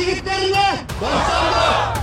жигиттерине башталды.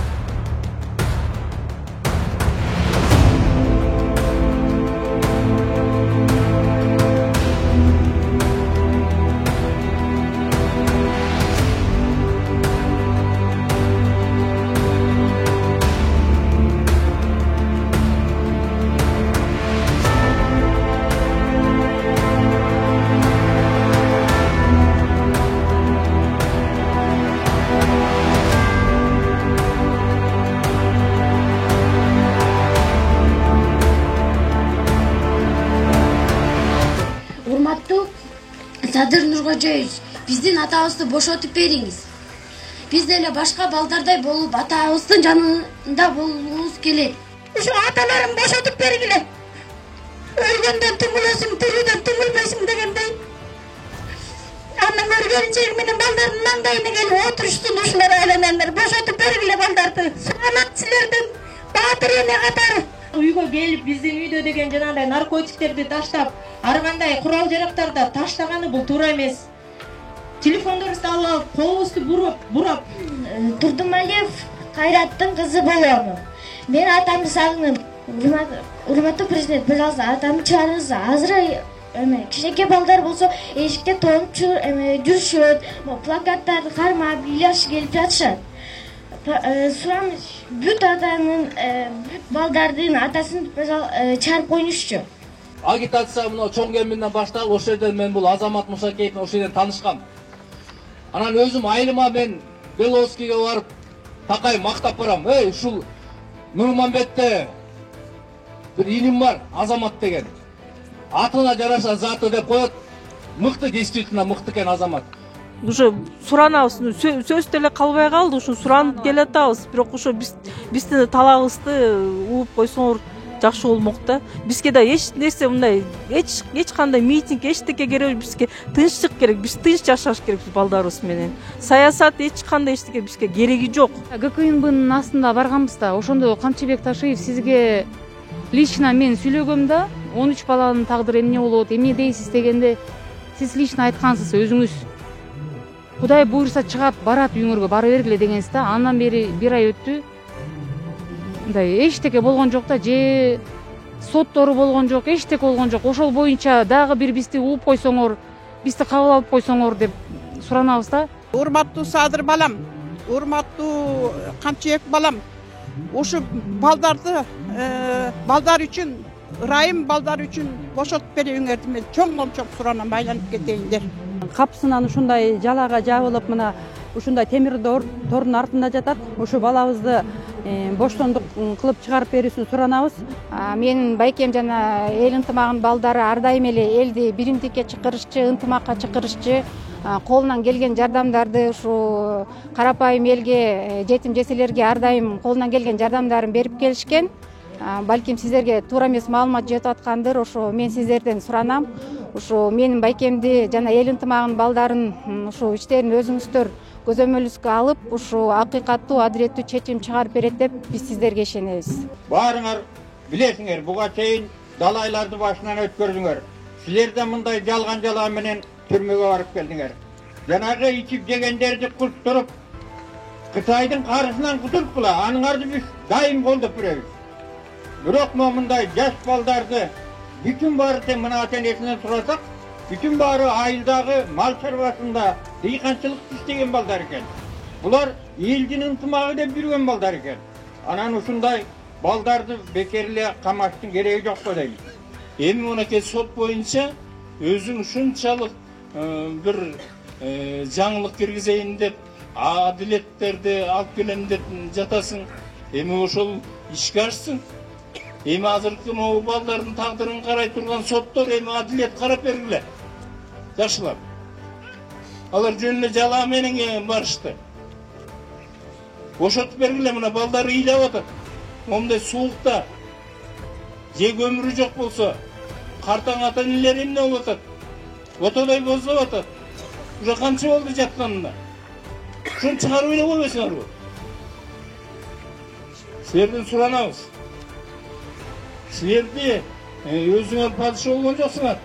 Урматтуу Садыр Нуркожоевич, биздин атабызды бошотуп бериңиз. Биз деле башка балдардай болуп атабыздын жанында болуубуз келет. Ушу аталарым бошотуп бергиле. Өлгөндөн түңүлөсүң, тирүүдөн түңүлбөсүң дегендей. Анын өргөнчеги менен балдардын маңдайына келип отуруштун ушулар айланандар. Бошотуп бергиле балдарды. Суранат силердин баатыр эне катары. Үйгө келип биздин үйдө деген жанагындай наркотиктерди таштап, ар кандай курал жарактарды таштаганы бул туура эмес. Телефондорубузду алып, колубузду бурап. Турдумалиев Кайраттын кызы болом. Мен атамды сагынып. Урматтуу президент, пожалуйста, атамды чыгарыңыз. Азыр кичинекей балдар болсо эшикте тоонуп жүрүшөт, плакаттарды кармап, ыйлашып келип жатышат. Сурамыз, бүт атанын, бүт балдардын атасын чыгарып коюңузчу. Агитация мына чоң кеминден башталып, ошол жерден мен бул Азамат Мусакеевдин ошол жерден таанышкам. Анан өзүм айылыма мен Беловскийге барып такай мактап барам. Ушул Нурмамбетте бир иним бар, Азамат деген. Атына жараша заты деп коет. Мыкты, действительно мыкты экен Азамат. Уже суранабыз, сөз деле калбай калды, ушу суранып келатабыз. Бирок ошо биздин талабыбызды угуп койсоңор жакшы болмок да. Бизге да эч нерсе мындай эч кандай митинг, эчтеке керек, бизге тынччылык керек. Биз тынч жашаш керек балдарыбыз менен. Саясат эч кандай эчтеке бизге кереги жок. ГКНБнын астында барганбызда, ошондо Камчыбек Ташиев сизге лично мен сүйлөгөм да, 13 баланын тагдыры эмне болот, эмне дейсиз дегенде сиз лично айткансыз өзүңүз. Кудай буйрса чыгап барат үйүңөргө бара бергиле дегенсиз да. Андан бери 1 ай өттү. Мындай эчтеке болгон жок да, же соттору болгон жок, эчтеке болгон жок. Ошол боюнча дагы бир бизди угуп койсоңор, бизди кабыл алып койсоңор деп суранабыз да. Урматтуу Садыр балам, урматтуу Камчыбек балам. Ушу балдарды, балдар үчүн, ырайым балдар үчүн бошотуп бериңерди. Мен чоңдон чоң суранам, айланып кетейиндер. Капсынан ушундай жалага жабылып, мына ушундай темир тордун артында жатат. Ушу балабызды боштондук кылып чыгарып берүүсүн суранабыз. Менин байкем жана эл ынтымагынын балдары ар дайым эле элди биримдикке чакырышчы, ынтымакка чакырышчы, колунан келген жардамдарды ушу карапайым элге, жетим жесирлерге ар дайым колунан келген жардамдарын берип келишкен. Балким сиздерге туура эмес маалымат жетип аткандыр. Ошо мен сиздерден суранам. Ушу менин байкемди жана эл ынтымагынын балдарын ушу иштерин өзүңүздөр көзөмөлүбүзгө алып, ушу акыйкаттуу, адилеттүү чечим чыгарып берет деп биз сиздерге ишенебиз. Баарыңар билесиңер, буга чейин далайларды башынан өткөрдүңөр. Силер да мындай жалган жала менен түрмөгө барып келдиңер. Жанагы ичип жегендерди куттуруп, Кытайдын карысынан кутулупла, аныңарды биз дайым колдоп беребиз. Бирок мындай жаш балдарды бүтүн баары тең мына ата-энесинен сурасак, бүтүн баары айылдагы мал чарбасында дыйканчылыкты иштеген балдар экен. Булар элдин ынтымагы деп жүргөн балдар экен. Анан ушундай балдарды бекерле камаштын кереги жок го дейм. Эми мынакей сот боюнча өзүң ушунчалык бир жаңылык киргизейин деп адилеттерди алып келем деп жатасың. Эми ошол ишке ашсың. Эми азыркы могу балдардын тагдырын карай турган соттор эми адилет карап бергиле. Жашылап. Алар жөн эле жала менен барышты. Бошотуп бергиле, мына балдары ыйлап атат. Момундай суукта же көмүрү жок болсо, картаң ата-энелер эмне болуп атат? Отодой боздоп атат. Уже канча болду жатканына. Ушуну чыгарып эле койбойсуңарбы? Силерден суранабыз. Силерди өзүңөр падыша болгон жоксуңар.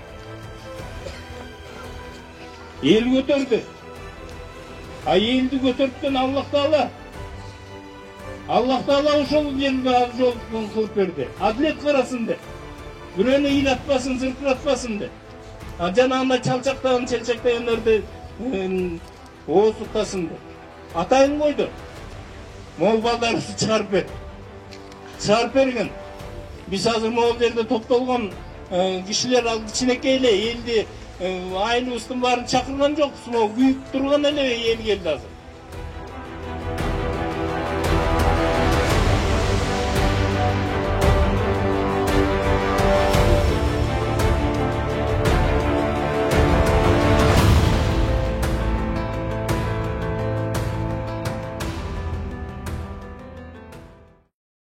Эл көтөрдү. А елді көтөрткен Аллах Таала. Аллах Таала ошол жерге жол кылып берди. Адилет карасын деп. Бирөөнү ыйлатпасын, зыркыратпасын деп. Жанагындай чалчактаган, челчектегендерди оозуктасын деп. Атайын койду. Могул балдарыбызды чыгарып бер. Чыгарып берген. Биз азыр могул жерде топтолгон кишилер ал кичинекей эле элди айылыбыздын баарын чакырган жокпуз. Могу күйүп турган эле эл келди азыр.